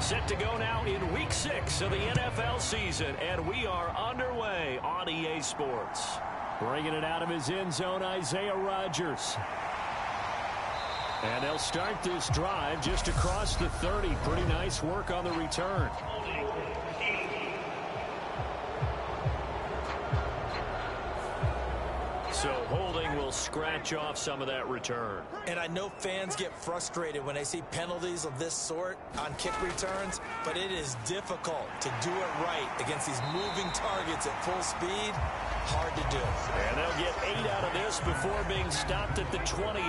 Set to go now in Week 6 of the NFL season, and we are underway on EA Sports. Bringing it out of his end zone, Isaiah Rodgers. And they'll start this drive just across the 30. Pretty nice work on the return. So holding will scratch off some of that return. And I know fans get frustrated when they see penalties of this sort on kick returns, but it is difficult to do it right against these moving targets at full speed. Hard to do. And they'll get 8 out of this before being stopped at the 28.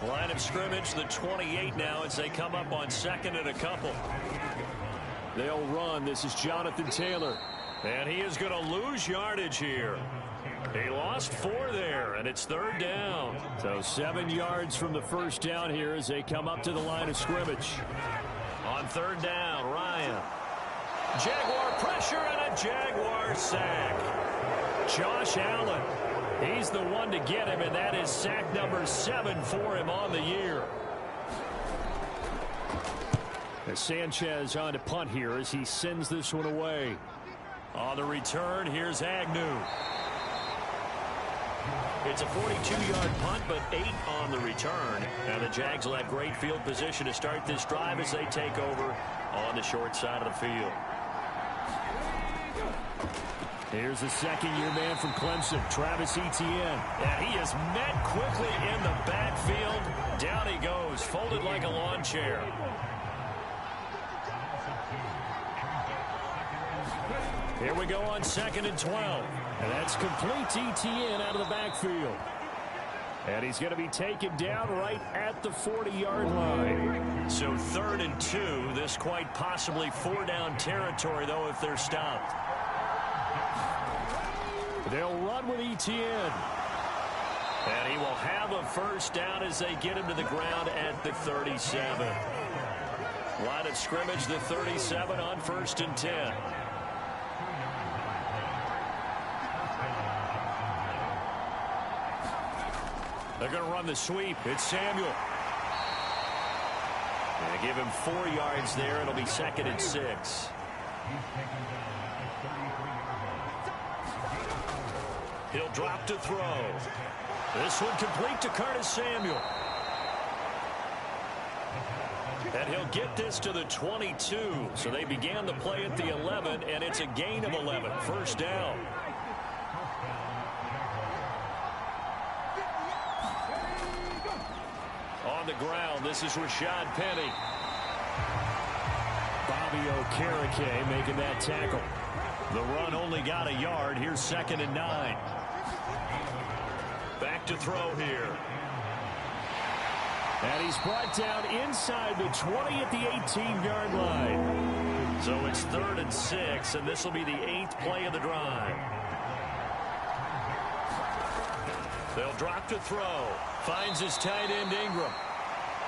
Line of scrimmage, the 28 now as they come up on second and a couple. They'll run. This is Jonathan Taylor. And he is going to lose yardage here. He lost 4 there, and it's third down. So 7 yards from the first down here as they come up to the line of scrimmage. On third down, Ryan. Jaguar pressure and a Jaguar sack. Josh Allen. He's the one to get him, and that is sack number 7 for him on the year. As Sanchez on to punt here as he sends this one away. On the return, here's Agnew. It's a 42-yard punt, but 8 on the return. And the Jags will have great field position to start this drive as they take over on the short side of the field. Here's the second-year man from Clemson, Travis Etienne. And he is met quickly in the backfield. Down he goes, folded like a lawn chair. Here we go on second and 12. And that's complete to Etienne out of the backfield. And he's going to be taken down right at the 40-yard line. So third and 2. This quite possibly 4-down territory, though, if they're stopped. They'll run with Etienne. And he will have a first down as they get him to the ground at the 37. Line of scrimmage, the 37 on first and 10. They're going to run the sweep. It's Samuel. And give him 4 yards there. It'll be second and 6. He'll drop to throw. This one complete to Curtis Samuel. And he'll get this to the 22. So they began the play at the 11, and it's a gain of 11. First down. On the ground, this is Rashad Penny. Bobby Okereke making that tackle. The run only got a yard. Here's second and 9. Back to throw here. And he's brought down inside the 20 at the 18-yard line. So it's third and 6, and this will be the 8th play of the drive. They'll drop to throw. Finds his tight end Ingram.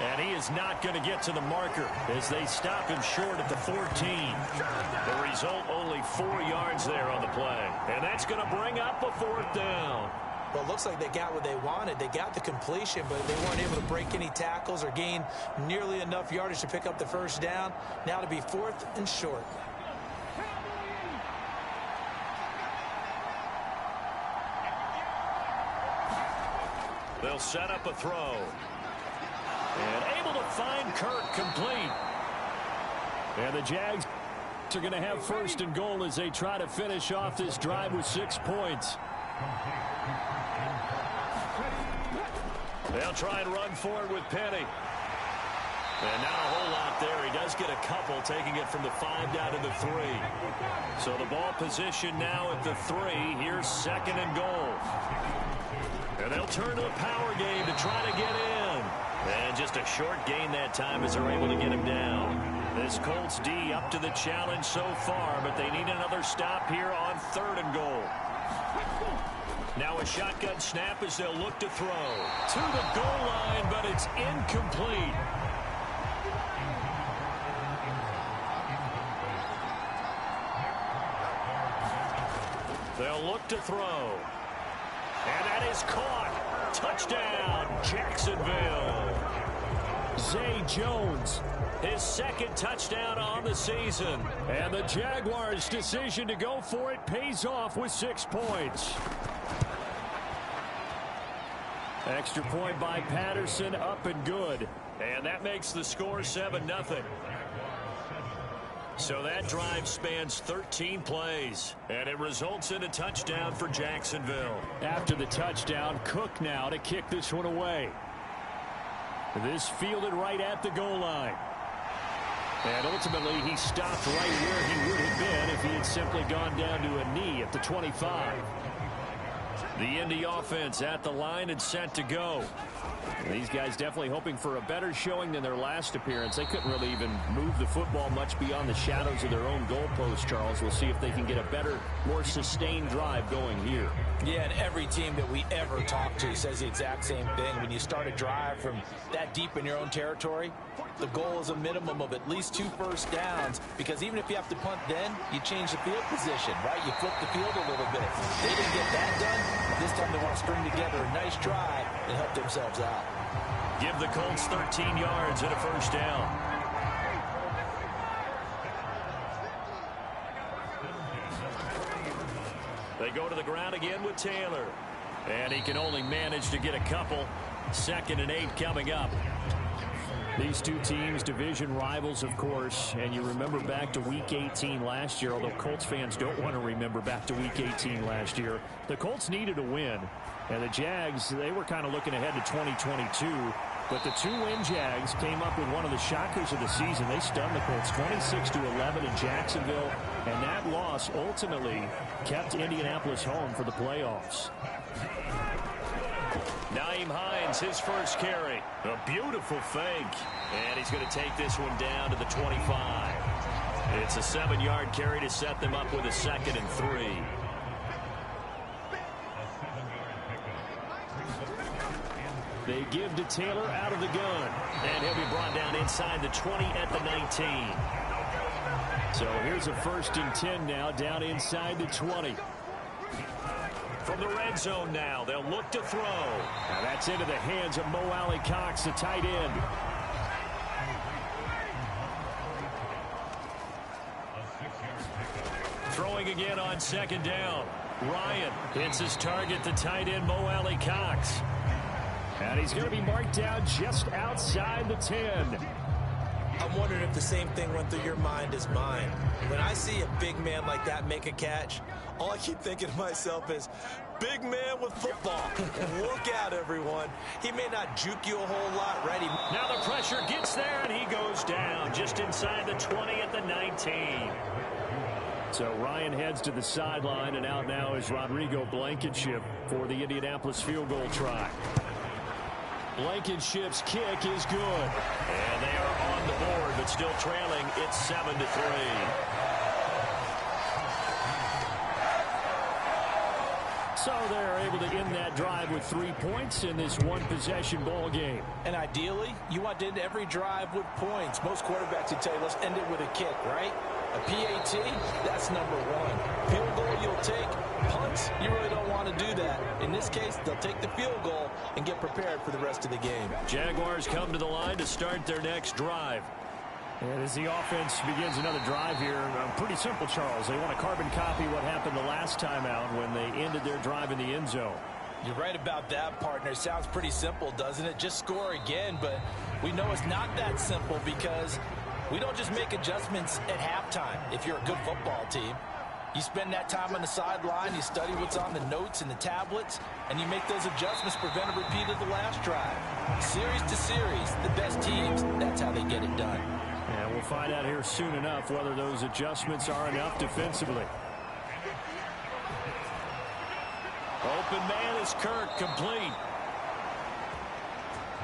And he is not going to get to the marker as they stop him short at the 14. The result, only 4 yards there on the play. And that's going to bring up a fourth down. Well, it looks like they got what they wanted. They got the completion, but they weren't able to break any tackles or gain nearly enough yardage to pick up the first down. Now to be 4th and short. They'll set up a throw. And able to find Kirk complete. And the Jags are going to have first and goal as they try to finish off this drive with 6 points. They'll try and run forward with Penny. And not a whole lot there. He does get a couple, taking it from the 5 down to the 3. So the ball position now at the 3. Here's second and goal. And they'll turn to a power game to try to get in. And just a short gain that time as they're able to get him down. This Colts D up to the challenge so far, but they need another stop here on third and goal. Now a shotgun snap as they'll look to throw. To the goal line, but it's incomplete. They'll look to throw. And that is caught. Touchdown, Jacksonville. Zay Jones His second touchdown on the season. And the Jaguars' decision to go for it pays off with 6 points. Extra point by Patterson, up and good. And that makes the score 7-0. So that drive spans 13 plays, and it results in a touchdown for Jacksonville. After the touchdown, Cook now to kick this one away. This fielded right at the goal line. And ultimately, he stopped right where he would have been if he had simply gone down to a knee at the 25. The Indy offense at the line and set to go. These guys definitely hoping for a better showing than their last appearance. They couldn't really even move the football much beyond the shadows of their own goalpost, Charles. We'll see if they can get a better, more sustained drive going here. Yeah, and every team that we ever talk to says the exact same thing. When you start a drive from that deep in your own territory, the goal is a minimum of at least 2 first downs, because even if you have to punt then, you change the field position, right? You flip the field a little bit. They didn't get that done. This time they want to string together a nice drive and help themselves out. Give the Colts 13 yards and a first down. They go to the ground again with Taylor. And he can only manage to get a couple. 2nd and 8 coming up. These two teams, division rivals, of course, and you remember back to Week 18 last year, although Colts fans don't want to remember back to Week 18 last year. The Colts needed a win, and the Jags, they were kind of looking ahead to 2022, but the 2-win Jags came up with one of the shockers of the season. They stunned the Colts 26-11 in Jacksonville, and that loss ultimately kept Indianapolis home for the playoffs. Nyheim Hines, his first carry. A beautiful fake. And he's going to take this one down to the 25. It's a 7-yard carry to set them up with a 2nd and 3. They give to Taylor out of the gun. And he'll be brought down inside the 20 at the 19. So here's a 1st and 10 now, down inside the 20. From the red zone now, they'll look to throw. Now that's into the hands of Mo Alley-Cox, the tight end. Throwing again on 2nd down. Ryan hits his target, the tight end, Mo Alley-Cox. And he's going to be marked down just outside the 10. I'm wondering if the same thing went through your mind as mine. When I see a big man like that make a catch, all I keep thinking to myself is, big man with football. Look out, everyone. He may not juke you a whole lot, right? Now the pressure gets there, and he goes down just inside the 20 at the 19. So Ryan heads to the sideline, and out now is Rodrigo Blankenship for the Indianapolis field goal try. Blankenship's kick is good. And they are on the board, but still trailing. It's 7-3. So they're able to end that drive with 3 points in this one-possession ball game. And ideally, you want to end every drive with points. Most quarterbacks would tell you, let's end it with a kick, right? A PAT, that's number 1. Field goal you'll take. Punts, you really don't want to do that. In this case, they'll take the field goal and get prepared for the rest of the game. Jaguars come to the line to start their next drive. And as the offense begins another drive here, pretty simple, Charles. They want to carbon copy what happened the last time out when they ended their drive in the end zone. You're right about that, partner. Sounds pretty simple, doesn't it? Just score again, but we know it's not that simple because we don't just make adjustments at halftime if you're a good football team. You spend that time on the sideline, you study what's on the notes and the tablets, and you make those adjustments, prevent a repeat of the last drive. Series to series, the best teams, that's how they get it done. And we'll find out here soon enough whether those adjustments are enough defensively. Open man is Kirk, complete.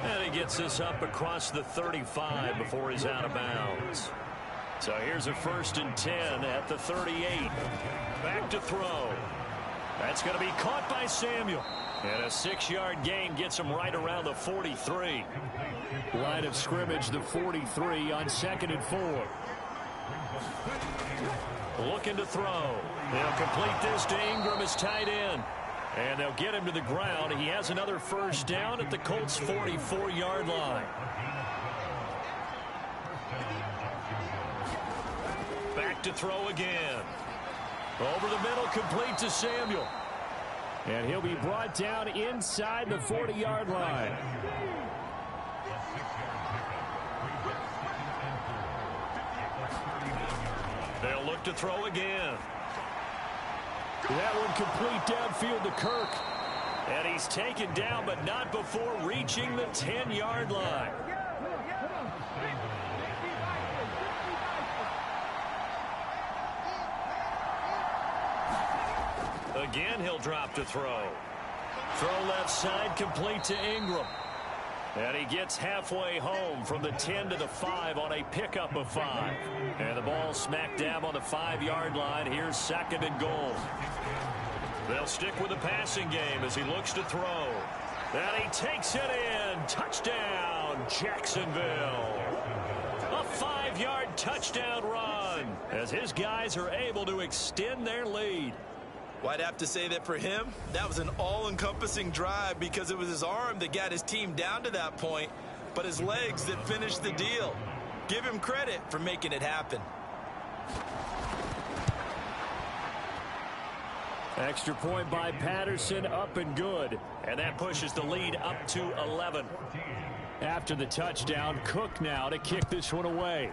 And he gets this up across the 35 before he's out of bounds. So here's a 1st and 10 at the 38. Back to throw. That's going to be caught by Samuel. And a 6-yard gain gets him right around the 43. Line of scrimmage, the 43 on 2nd and 4. Looking to throw. They'll complete this to Ingram as tight end. And they'll get him to the ground. He has another 1st down at the Colts' 44-yard line. to throw again. Over the middle, complete to Samuel. And he'll be brought down inside the 40-yard line. They'll look to throw again. That one complete downfield to Kirk. And he's taken down, but not before reaching the 10-yard line. Again, he'll drop to throw. Throw left side, complete to Ingram. And he gets halfway home from the 10 to the 5 on a pickup of 5. And the ball smack dab on the 5-yard line. Here's 2nd and goal. They'll stick with the passing game as he looks to throw. And he takes it in. Touchdown, Jacksonville. A 5-yard touchdown run as his guys are able to extend their lead. Well, I'd have to say that for him, that was an all-encompassing drive because it was his arm that got his team down to that point, but his legs that finished the deal. Give him credit for making it happen. Extra point by Patterson, up and good. And that pushes the lead up to 11. After the touchdown, Cook now to kick this one away.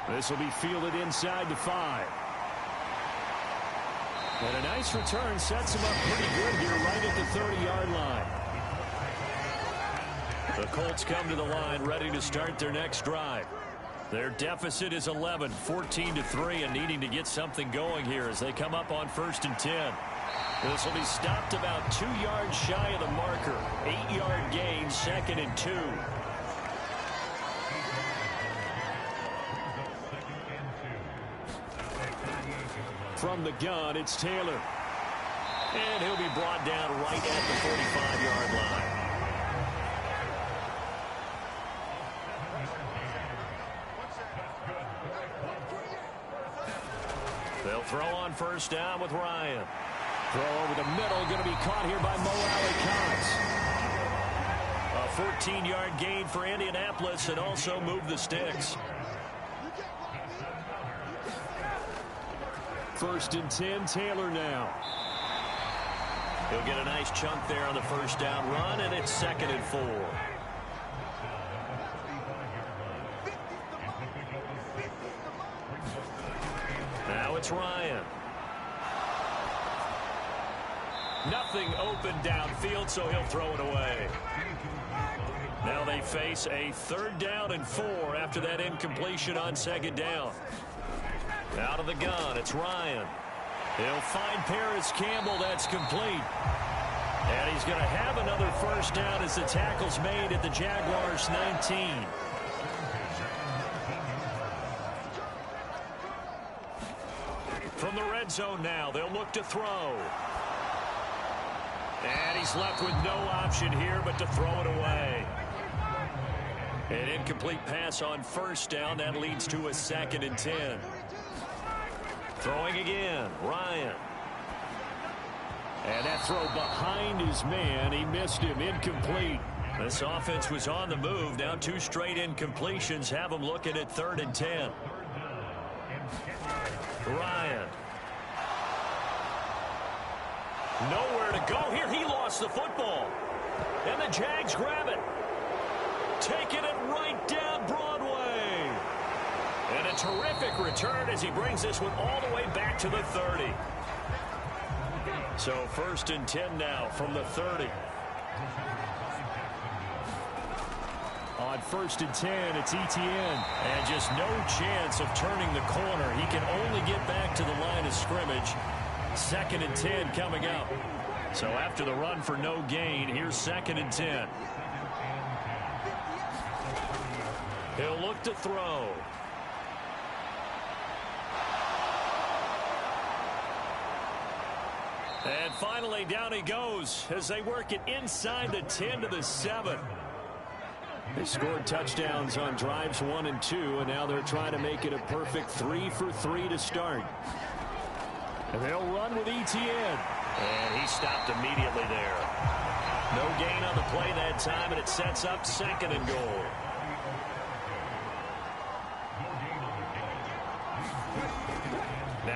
This will be fielded inside the 5. And a nice return sets him up pretty good here right at the 30-yard line. The Colts come to the line ready to start their next drive. Their deficit is 11, 14-3, and needing to get something going here as they come up on 1st and 10. This will be stopped about 2 yards shy of the marker. 8-yard gain, 2nd and 2. From the gun, it's Taylor. And he'll be brought down right at the 45-yard line. They'll throw on 1st down with Ryan. Throw over the middle, going to be caught here by Mo Alley-Cox. A 14-yard gain for Indianapolis and also move the sticks. 1st and 10, Taylor now. He'll get a nice chunk there on the 1st down run, and it's 2nd and 4. Now it's Ryan. Nothing open downfield, so he'll throw it away. Now they face a 3rd down and 4 after that incompletion on 2nd down. Out of the gun, it's Ryan. He'll find Paris Campbell. That's complete. And he's going to have another 1st down as the tackle's made at the Jaguars' 19. From the red zone now, they'll look to throw. And he's left with no option here but to throw it away. An incomplete pass on 1st down. That leads to a 2nd and 10. Throwing again, Ryan. And that throw behind his man. He missed him, incomplete. This offense was on the move. Now 2 straight incompletions have them looking at 3rd and 10. Ryan. Nowhere to go here. He lost the football. And the Jags grab it. Taking it right down Broadway. And a terrific return as he brings this one all the way back to the 30. So 1st and 10 now from the 30. On 1st and 10, it's Etienne. And just no chance of turning the corner. He can only get back to the line of scrimmage. 2nd and 10 coming up. So after the run for no gain, here's 2nd and 10. He'll look to throw. And finally, down he goes as they work it inside the 10 to the 7. They scored touchdowns on drives 1 and 2, and now they're trying to make it a perfect 3 for 3 to start. And they'll run with Etienne. And he stopped immediately there. No gain on the play that time, and it sets up 2nd and goal.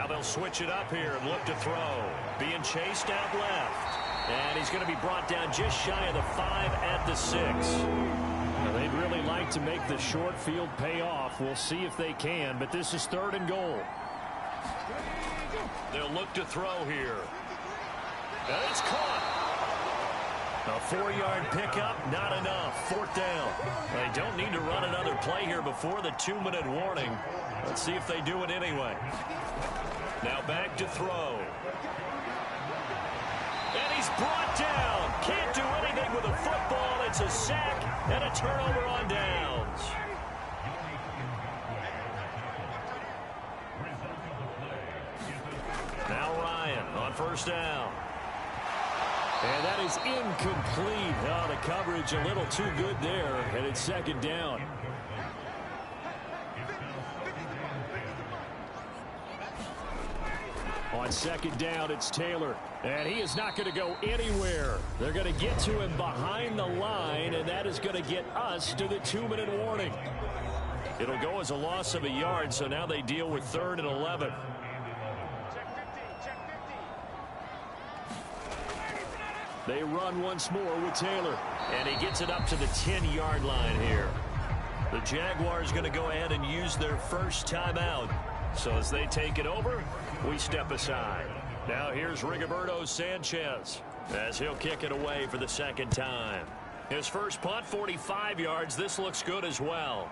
Now they'll switch it up here and look to throw. Being chased out left. And he's going to be brought down just shy of the 5 at the 6. Now, they'd really like to make the short field pay off. We'll see if they can, but this is 3rd and goal. They'll look to throw here. And it's caught. A 4-yard pickup, not enough. 4th down. They don't need to run another play here before the 2-minute warning. Let's see if they do it anyway. Now back to throw. And he's brought down. Can't do anything with a football. It's a sack and a turnover on downs. Now Ryan on 1st down. And that is incomplete. Oh, the coverage a little too good there, and it's 2nd down. On 2nd down, it's Taylor. And he is not going to go anywhere. They're going to get to him behind the line, and that is going to get us to the 2-minute warning. It'll go as a loss of a yard, so now they deal with 3rd and 11. They run once more with Taylor. And he gets it up to the 10-yard line here. The Jaguars going to go ahead and use their first timeout. So as they take it over, we step aside. Now here's Rigoberto Sanchez as he'll kick it away for the 2nd time. His first punt, 45 yards. This looks good as well.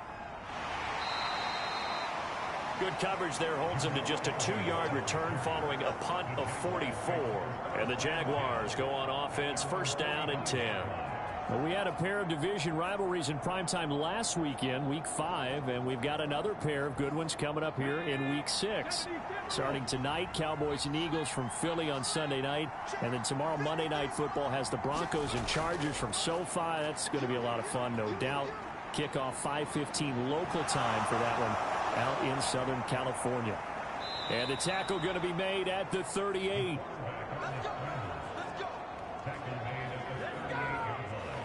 Good coverage there holds him to just a 2-yard return following a punt of 44. And the Jaguars go on offense, 1st down and 10. Well, we had a pair of division rivalries in primetime last weekend, week 5, and we've got another pair of good ones coming up here in week 6. Starting tonight, Cowboys and Eagles from Philly on Sunday night, and then tomorrow Monday Night Football has the Broncos and Chargers from SoFi. That's going to be a lot of fun, no doubt. Kickoff 5:15 local time for that one out in Southern California. And the tackle going to be made at the 38.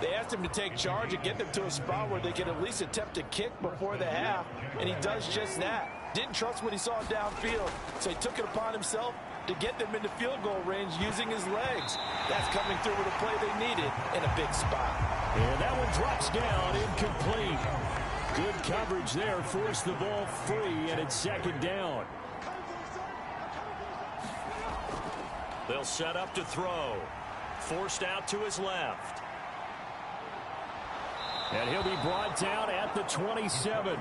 They asked him to take charge and get them to a spot where they could at least attempt a kick before the half, and he does just that. Didn't trust what he saw downfield, so he took it upon himself to get them into field goal range using his legs. That's coming through with a play they needed in a big spot. And that one drops down, incomplete. Good coverage there, forced the ball free, and it's 2nd down. They'll set up to throw. Forced out to his left. And he'll be brought down at the 27.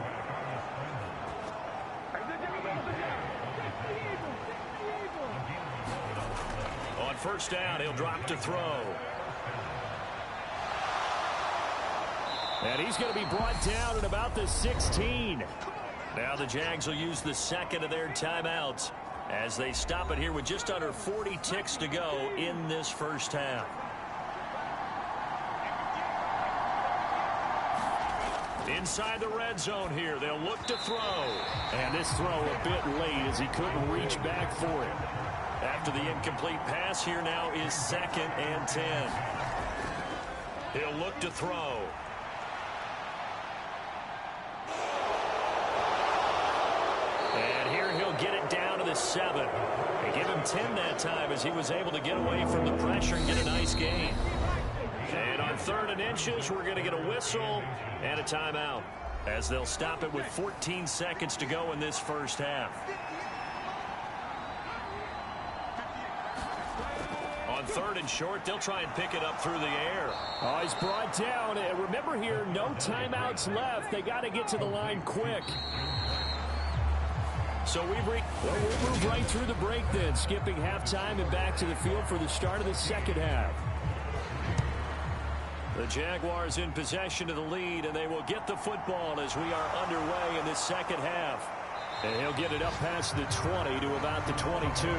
On 1st down, he'll drop to throw. And he's going to be brought down at about the 16. Now the Jags will use the 2nd of their timeouts as they stop it here with just under 40 ticks to go in this 1st half. Inside the red zone here, they'll look to throw. And this throw a bit late as he couldn't reach back for it. After the incomplete pass, here now is 2nd and 10. He'll look to throw. And here he'll get it down to the 7. They give him 10 that time as he was able to get away from the pressure and get a nice gain. And on 3rd and inches, we're going to get a whistle and a timeout as they'll stop it with 14 seconds to go in this 1st half. On 3rd and short, they'll try and pick it up through the air. Oh, he's brought down. And remember here, no timeouts left. They got to get to the line quick. So we'll move right through the break then, skipping halftime and back to the field for the start of the 2nd half. The Jaguars in possession of the lead, and they will get the football as we are underway in this 2nd half. And he'll get it up past the 20 to about the 22.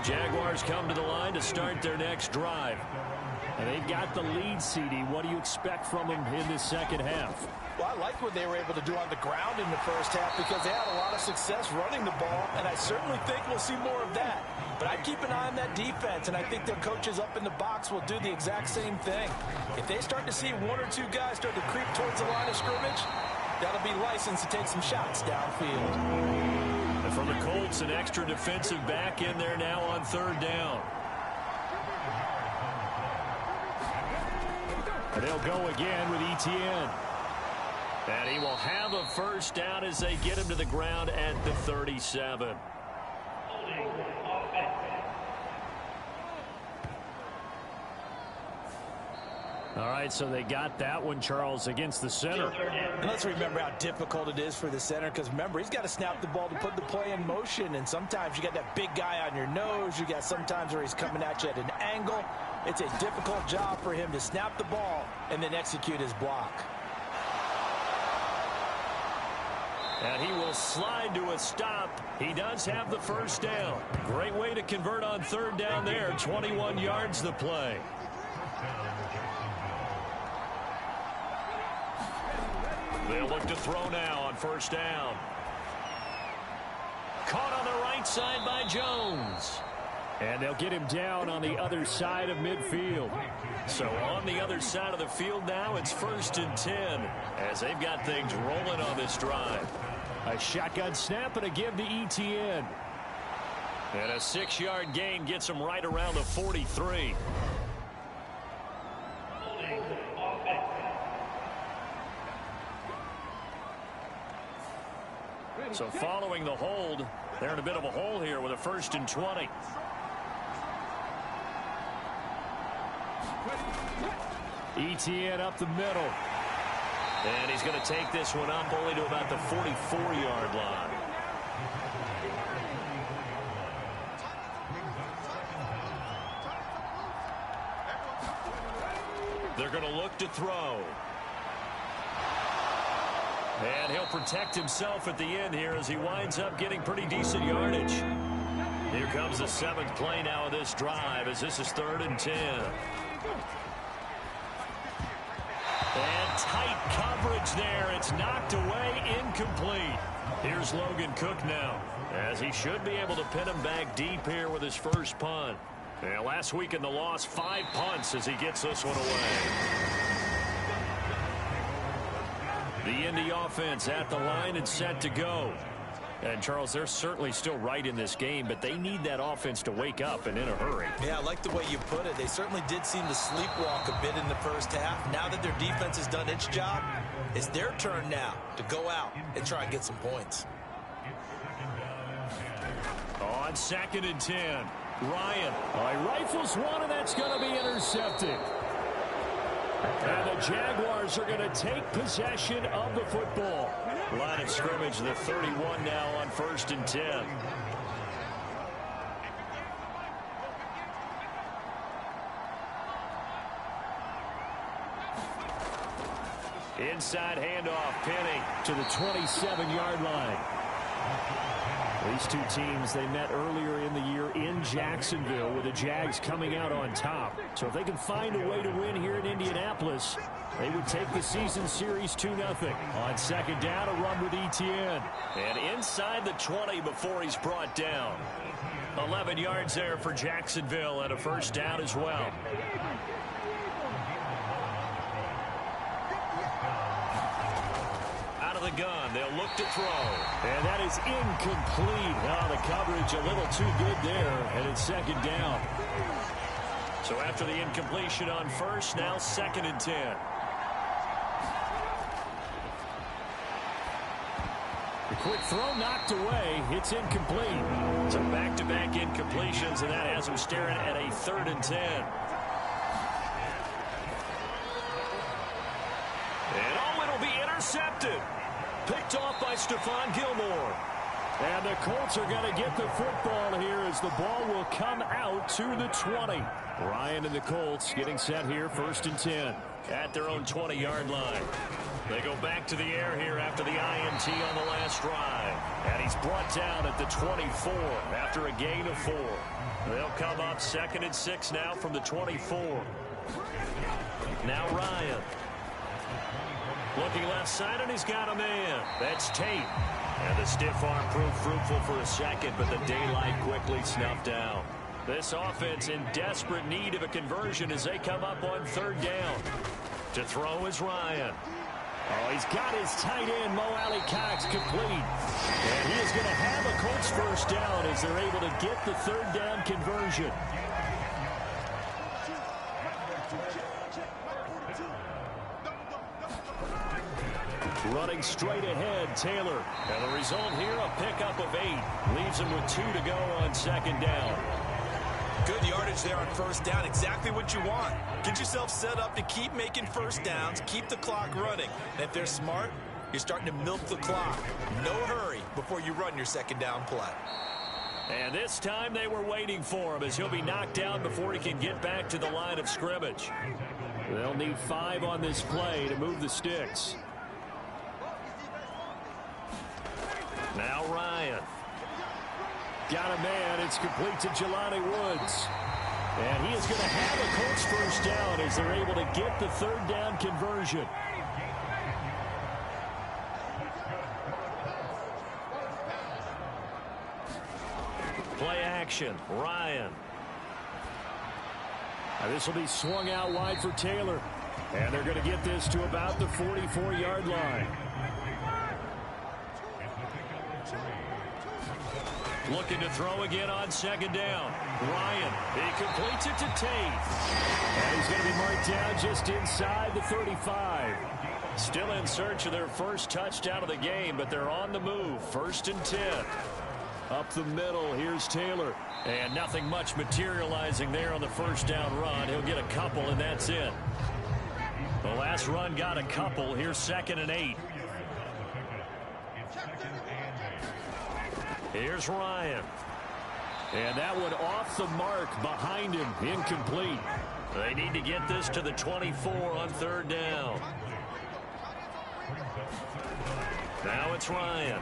Jaguars come to the line to start their next drive. And they've got the lead, CD. What do you expect from them in this 2nd half? Well, I like what they were able to do on the ground in the 1st half because they had a lot of success running the ball, and I certainly think we'll see more of that. But I'd keep an eye on that defense, and I think their coaches up in the box will do the exact same thing. If they start to see 1 or 2 guys start to creep towards the line of scrimmage, That'll be licensed to take some shots downfield. And for the Colts, an extra defensive back in there now on third down. And they'll go again with Etienne. And he will have a first down as they get him to the ground at the 37. All right, so they got that one, Charles, against the center. And let's remember how difficult it is for the center, because remember, he's got to snap the ball to put the play in motion, and sometimes you got that big guy on your nose. You got sometimes where he's coming at you at an angle. It's a difficult job for him to snap the ball and then execute his block. And he will slide to a stop. He does have the first down. Great way to convert on third down there. 21 yards the play. They'll look to throw now on first down. Caught on the right side by Jones. And they'll get him down on the other side of midfield. So on the other side of the field now, it's 1st and 10 as they've got things rolling on this drive. A shotgun snap and a give to Etienne. And a 6-yard gain gets him right around the 43. So following the hold, they're in a bit of a hole here with a 1st and 20. Etienne up the middle. And he's going to take this one up only to about the 44-yard line. They're going to look to throw. And he'll protect himself at the end here as he winds up getting pretty decent yardage. Here comes the 7th play now of this drive as this is 3rd and 10. And tight coverage there. It's knocked away, incomplete. Here's Logan Cook now, as he should be able to pin him back deep here with his first punt. And last week in the loss, 5 punts as he gets this one away. The Indy offense at the line and set to go. And, Charles, they're certainly still right in this game, but they need that offense to wake up and in a hurry. Yeah, I like the way you put it. They certainly did seem to sleepwalk a bit in the first half. Now that their defense has done its job, it's their turn now to go out and try and get some points. On 2nd and 10, Ryan. He rifles one, and that's going to be intercepted. And the Jaguars are going to take possession of the football. Line of scrimmage, the 31 now on 1st and 10. Inside handoff, Penny to the 27-yard line. These two teams, they met earlier in the year in Jacksonville with the Jags coming out on top. So if they can find a way to win here in Indianapolis, they would take the season series 2-0. On 2nd down, a run with Etienne. And inside the 20 before he's brought down. 11 yards there for Jacksonville and a first down as well. Out of the gun, they'll look to throw. And that is incomplete. Oh, the coverage a little too good there, and it's 2nd down. So after the incompletion on first, now 2nd and 10. The quick throw knocked away. It's incomplete. So back-to-back incompletions, and that has him staring at a 3rd and 10. And it'll be intercepted. Picked off by Stephon Gilmore. And the Colts are going to get the football here as the ball will come out to the 20. Ryan and the Colts getting set here, 1st and 10. At their own 20-yard line. They go back to the air here after the INT on the last drive. And he's brought down at the 24 after a gain of 4. They'll come up 2nd and 6 now from the 24. Now Ryan. Looking left side, and he's got a man. That's Tate. And the stiff arm proved fruitful for a second, but the daylight quickly snuffed out. This offense in desperate need of a conversion as they come up on 3rd down. To throw is Ryan. Oh, he's got his tight end, Mo Alley-Cox, complete. And he is going to have a Colts first down as they're able to get the third down conversion. Running straight ahead, Taylor. And the result here, a pickup of 8. Leaves him with 2 to go on second down. Good yardage there on first down. Exactly what you want. Get yourself set up to keep making first downs, keep the clock running. And if they're smart, you're starting to milk the clock. No hurry before you run your second down play. And this time they were waiting for him as he'll be knocked down before he can get back to the line of scrimmage. They'll need 5 on this play to move the sticks. Now Ryan. Got a man. It's complete to Jelani Woods. And he is going to have a Colts first down as they're able to get the third down conversion. Play action. Ryan. Now this will be swung out wide for Taylor. And they're going to get this to about the 44-yard line. Looking to throw again on second down. Ryan, he completes it to Tate. And he's going to be marked down just inside the 35. Still in search of their first touchdown of the game, but they're on the move. 1st and 10. Up the middle, here's Taylor. And nothing much materializing there on the first down run. He'll get a couple, and that's it. The last run got a couple. Here's 2nd and 8. Here's Ryan. And that one off the mark behind him. Incomplete. They need to get this to the 24 on third down. Now it's Ryan.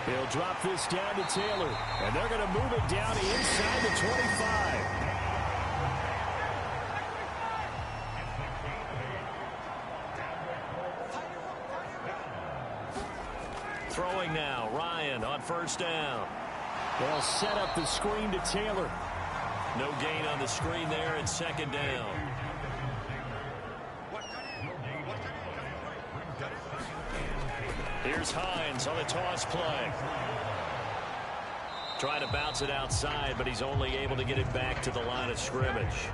He'll drop this down to Taylor. And they're going to move it down inside the 25. Throwing now, Ryan on first down. They'll set up the screen to Taylor. No gain on the screen there, and second down. Here's Hines on the toss play. Trying to bounce it outside, but he's only able to get it back to the line of scrimmage.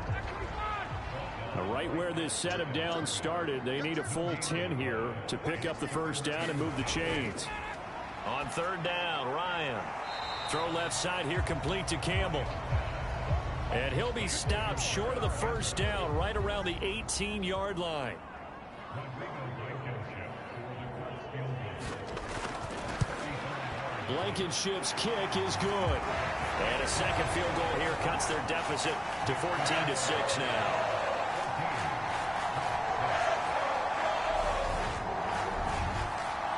Right where this set of downs started, they need a full 10 here to pick up the first down and move the chains. On third down, Ryan. Throw left side here, complete to Campbell. And he'll be stopped short of the first down right around the 18-yard line. Blankenship's kick is good. And a second field goal here cuts their deficit to 14-6 now.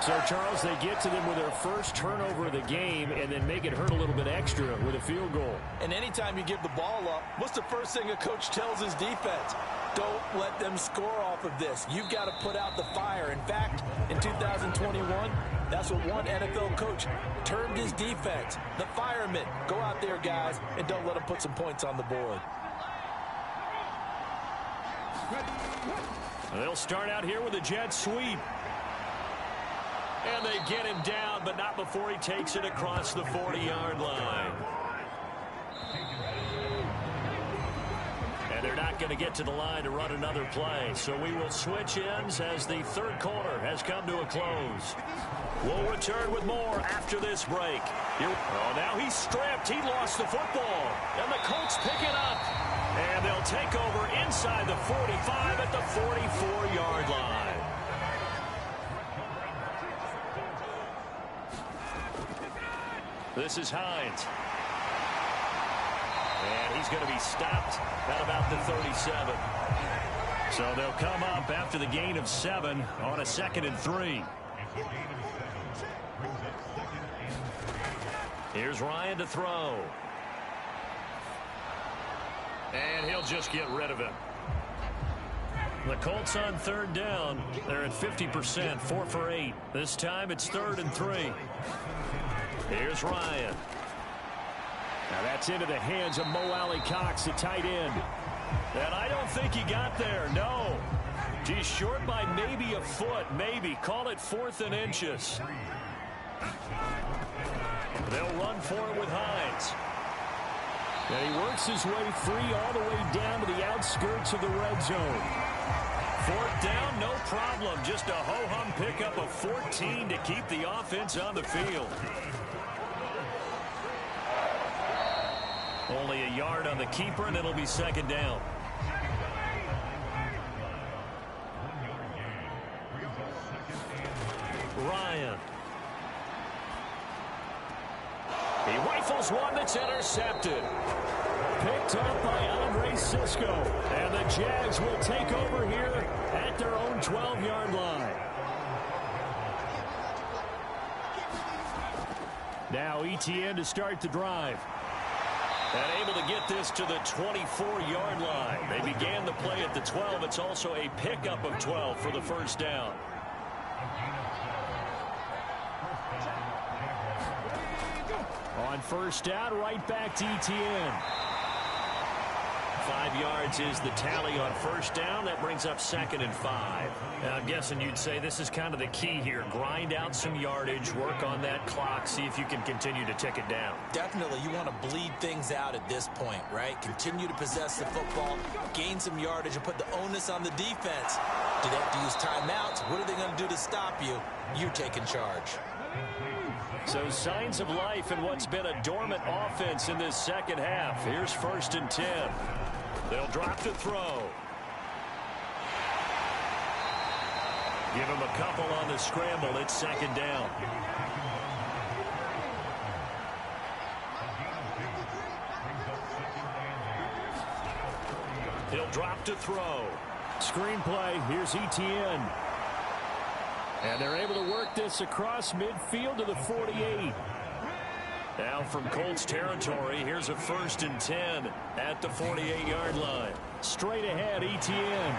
So, Charles, they get to them with their first turnover of the game and then make it hurt a little bit extra with a field goal. And anytime you give the ball up, what's the first thing a coach tells his defense? Don't let them score off of this. You've got to put out the fire. In fact, in 2021, that's what one NFL coach termed his defense. The firemen. Go out there, guys, and don't let them put some points on the board. They'll start out here with a jet sweep. And they get him down, but not before he takes it across the 40-yard line. And they're not going to get to the line to run another play. So we will switch ends as the third quarter has come to a close. We'll return with more after this break. Oh, now he's stripped. He lost the football. And the Colts pick it up. And they'll take over inside the 45 at the 44-yard line. This is Hines. And he's going to be stopped at about the 37. So they'll come up after the gain of 7 on a 2nd and 3. Here's Ryan to throw. And he'll just get rid of it. The Colts on third down. They're at 50%, 4 for 8. This time it's 3rd and 3. Here's Ryan. Now that's into the hands of Mo Alley-Cox, the tight end. And I don't think he got there, no. He's short by maybe a foot, maybe. Call it 4th and inches. They'll run for it with Hines. And he works his way free all the way down to the outskirts of the red zone. 4th down, no problem. Just a ho-hum pickup of 14 to keep the offense on the field. Only a yard on the keeper, and it'll be 2nd down. Ryan. He rifles one that's intercepted. Picked up by Andre Cisco. And the Jags will take over here at their own 12-yard line. Now Etienne to start the drive. And able to get this to the 24-yard line. They began the play at the 12. It's also a pickup of 12 for the 1st down. On 1st down, right back to Etienne. 5 yards is the tally on 1st down. That brings up 2nd and 5. Now, I'm guessing you'd say this is kind of the key here. Grind out some yardage, work on that clock, see if you can continue to tick it down. Definitely, you want to bleed things out at this point, right? Continue to possess the football, gain some yardage, and put the onus on the defense. Do they have to use timeouts? What are they going to do to stop you? You're taking charge. So signs of life in what's been a dormant offense in this 2nd half. Here's 1st and 10. They'll drop to throw. Give him a couple on the scramble. It's 2nd down. He'll drop to throw. Screenplay. Here's Etienne. And they're able to work this across midfield to the 48. Now from Colts territory, here's a 1st and 10 at the 48-yard line. Straight ahead, Etienne.